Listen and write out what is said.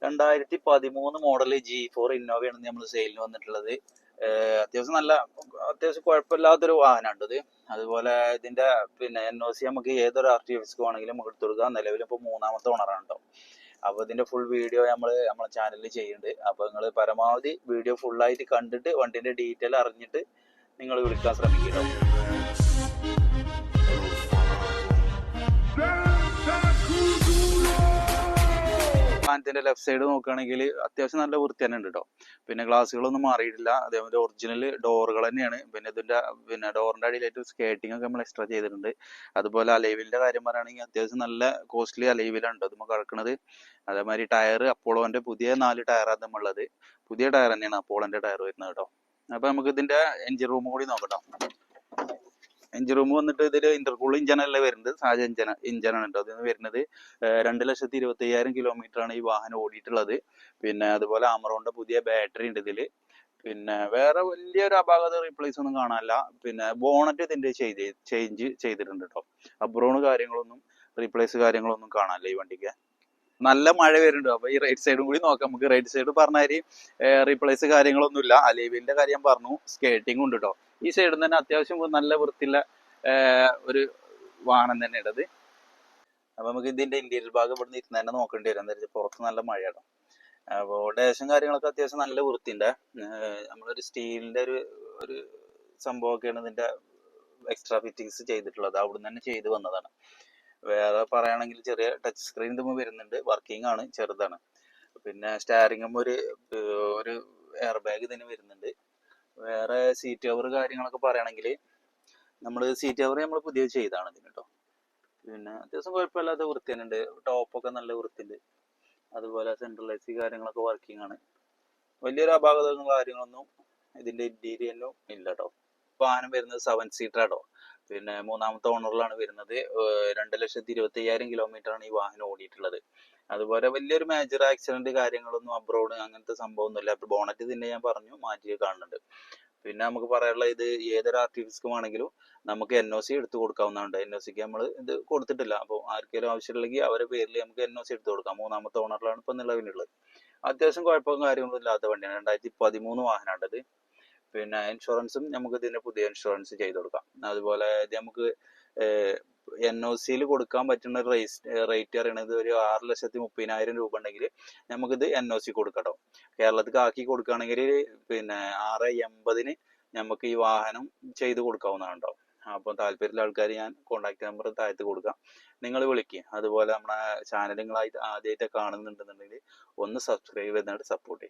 2013 model G4 ഇന്നോവയാണ് നമ്മൾ സെയിലിന് വന്നിട്ടുള്ളത്. അത്യാവശ്യം കുഴപ്പമില്ലാത്തൊരു വാഹനമാണ് ഇത്. അതുപോലെ ഇതിന്റെ NOC നമുക്ക് ഏതൊരു RTOs വേണമെങ്കിലും നമുക്ക് എടുത്തു കൊടുക്കാം. നിലവിൽ ഇപ്പോൾ 3ാമത്തെ ഓണറാണ് കേട്ടോ. അപ്പോൾ ഇതിന്റെ ഫുൾ വീഡിയോ നമ്മളെ ചാനലിൽ ചെയ്യുന്നുണ്ട്. അപ്പോൾ നിങ്ങൾ പരമാവധി വീഡിയോ ഫുള്ളായിട്ട് കണ്ടിട്ട് വണ്ടിന്റെ ഡീറ്റെയിൽ അറിഞ്ഞിട്ട് നിങ്ങൾ വിളിക്കാൻ ശ്രമിക്കുക. വാഹനത്തിന്റെ ലെഫ്റ്റ് സൈഡ് നോക്കുകയാണെങ്കിൽ അത്യാവശ്യം നല്ല വൃത്തി തന്നെ ഉണ്ട് കേട്ടോ. പിന്നെ ഗ്ലാസ്സുകളൊന്നും മാറിയിട്ടില്ല. അതേപോലെ ഒറിജിനൽ ഡോറുകൾ തന്നെയാണ്. പിന്നെ ഇതിന്റെ ഡോറിന്റെ അടിയിലായിട്ട് സ്കേറ്റിംഗ് ഒക്കെ നമ്മൾ എക്സ്ട്രാ ചെയ്തിട്ടുണ്ട്. അതുപോലെ അലൈവിലിന്റെ കാര്യം പറയുകയാണെങ്കിൽ അത്യാവശ്യം നല്ല കോസ്റ്റ്ലി അലൈവിലാണ് നമ്മൾ കിടക്കുന്നത്. അതേമാതിരി ടയർ അപ്പോളോന്റെ പുതിയ 4 ടയറാണ് നമ്മളുള്ളത്. പുതിയ ടയർ തന്നെയാണ് അപ്പോളോന്റെ ടയർ വരുന്നത് കേട്ടോ. അപ്പൊ നമുക്ക് ഇതിന്റെ എഞ്ചിൻ റൂം കൂടി നോക്കട്ടോ. എഞ്ചിൻ റൂം വന്നിട്ട് ഇതിൽ ഇന്റർകൂൾ ഇഞ്ചനല്ല വരുന്നത്, സഹജ ഇഞ്ചനാണ് കേട്ടോ. അതിന് വരുന്നത് 2,25,000 കിലോമീറ്ററാണ് ഈ വാഹനം ഓടിയിട്ടുള്ളത്. പിന്നെ അതുപോലെ ആമറോണിന്റെ പുതിയ ബാറ്ററി ഉണ്ട് ഇതില്. പിന്നെ വേറെ വലിയൊരു അപാകത റീപ്ലേസ് ഒന്നും കാണാനില്ല. പിന്നെ ബോണറ്റ് ഇതിന്റെ ചേഞ്ച് ചെയ്തിട്ടുണ്ട് കേട്ടോ. അബ്രോണ് കാര്യങ്ങളൊന്നും കാര്യങ്ങളൊന്നും കാണാനില്ല ഈ വണ്ടിക്ക്. നല്ല മഴ വരുന്നുണ്ട്. അപ്പൊ ഈ റൈറ്റ് സൈഡും കൂടി നോക്കാം നമുക്ക്. റൈറ്റ് സൈഡ് പറഞ്ഞാല് റീപ്ലേസ് കാര്യങ്ങളൊന്നുമില്ല. അലൈവിലിന്റെ കാര്യം പറഞ്ഞു, സ്കേറ്റിംഗ് ഉണ്ട് കേട്ടോ. ഈ സൈഡിൽ തന്നെ അത്യാവശ്യം നല്ല വൃത്തിയുള്ള ഒരു വാഹനം തന്നെയാണ് ഇത്. അപ്പൊ നമുക്ക് ഇതിന്റെ ഇന്റീരിയർ ഭാഗം ഇവിടെ നിന്ന് തന്നെ നോക്കേണ്ടി വരും. എന്താ വെച്ചാൽ പുറത്ത് നല്ല മഴയാണ്. അപ്പോൾ ഡേഷൻ കാര്യങ്ങളൊക്കെ അത്യാവശ്യം നല്ല വൃത്തിയുണ്ട്. നമ്മളൊരു സ്റ്റീലിന്റെ ഒരു സംഭവമൊക്കെയാണ് ഇതിന്റെ എക്സ്ട്രാ ഫിറ്റിങ്സ് ചെയ്തിട്ടുള്ളത്. അവിടുന്ന് തന്നെ ചെയ്ത് വന്നതാണ്. വേറെ പറയുകയാണെങ്കിൽ ചെറിയ ടച്ച് സ്ക്രീൻ ഇതുമ്പോൾ വരുന്നുണ്ട്. വർക്കിംഗ് ആണ്, ചെറുതാണ്. പിന്നെ സ്റ്റാരിങ്ങും ഒരു എയർ ബാഗ് ഇതിന് വരുന്നുണ്ട്. വേറെ സീറ്റ് കവർ കാര്യങ്ങളൊക്കെ പറയുകയാണെങ്കിൽ സീറ്റ് കവർ നമ്മൾ പുതിയ ചെയ്താണ് ഇതിന് കേട്ടോ. പിന്നെ അത്യാവശ്യം കുഴപ്പമില്ലാത്ത വൃത്തി തന്നെ ഉണ്ട്. ടോപ്പൊക്കെ നല്ല വൃത്തിയുണ്ട്. അതുപോലെ സെൻട്രൽ AC കാര്യങ്ങളൊക്കെ വർക്കിംഗ് ആണ്. വലിയൊരു അപാകതകളും കാര്യങ്ങളൊന്നും ഇതിന്റെ ഇന്റീരിയറിലും ഇല്ല കേട്ടോ. വാഹനം വരുന്നത് 7 സീറ്റർ ആട്ടോ. പിന്നെ 3ാമത്തെ ഓണറിലാണ് വരുന്നത്. 2,25,000 കിലോമീറ്ററാണ് ഈ വാഹനം ഓടിയിട്ടുള്ളത്. അതുപോലെ വലിയൊരു മേജർ ആക്സിഡന്റ് കാര്യങ്ങളൊന്നും അബ്രോഡ് അങ്ങനത്തെ സംഭവമൊന്നുമില്ല. ബോണറ്റ് തന്നെ ഞാൻ പറഞ്ഞു മാറ്റി കാണുന്നുണ്ട്. പിന്നെ നമുക്ക് പറയാനുള്ളത് ഇത് ഏതൊരു ആർട്ടിഫിസ്ക്കും ആണെങ്കിലും നമുക്ക് NOC എടുത്തു കൊടുക്കാവുന്നതാണ്. NOCക്ക് നമ്മൾ ഇത് കൊടുത്തിട്ടില്ല. അപ്പോൾ ആർക്കെങ്കിലും ആവശ്യമുണ്ടെങ്കിൽ അവരുടെ പേരിൽ നമുക്ക് NOC എടുത്തു കൊടുക്കാം. 3ാമത്തെ ഓണറിലാണ് ഇപ്പൊ നിലവിലുള്ളത്. അത്യാവശ്യം കുഴപ്പവും കാര്യങ്ങളൊന്നും ഇല്ലാത്ത വണ്ടിയാണ്. 2013 വാഹനമാണത്. പിന്നെ ഇൻഷുറൻസും നമുക്ക് ഇതിന്റെ പുതിയ ഇൻഷുറൻസ് ചെയ്ത് കൊടുക്കാം. അതുപോലെ ഇത് നമുക്ക് NOCയിൽ കൊടുക്കാൻ പറ്റുന്ന റേറ്റ് അറിയണത് ഒരു 6,30,000 രൂപ ഉണ്ടെങ്കിൽ നമുക്കിത് NOC കൊടുക്കട്ടോ. കേരളത്തിലേക്ക് ആക്കി കൊടുക്കുകയാണെങ്കിൽ പിന്നെ 6,80,000 നമുക്ക് ഈ വാഹനം ചെയ്ത് കൊടുക്കാവുന്നതാണ് കേട്ടോ. അപ്പോൾ താല്പര്യമുള്ള ആൾക്കാർ ഞാൻ കോൺടാക്ട് നമ്പർ താഴത്ത് കൊടുക്കാം, നിങ്ങൾ വിളിക്കുക. അതുപോലെ നമ്മുടെ ചാനൽ നിങ്ങളായിട്ട് ആദ്യമായിട്ട് കാണുന്നുണ്ടെന്നുണ്ടെങ്കിൽ ഒന്ന് സബ്സ്ക്രൈബ് ചെയ്തിട്ട് സപ്പോർട്ട് ചെയ്യുക.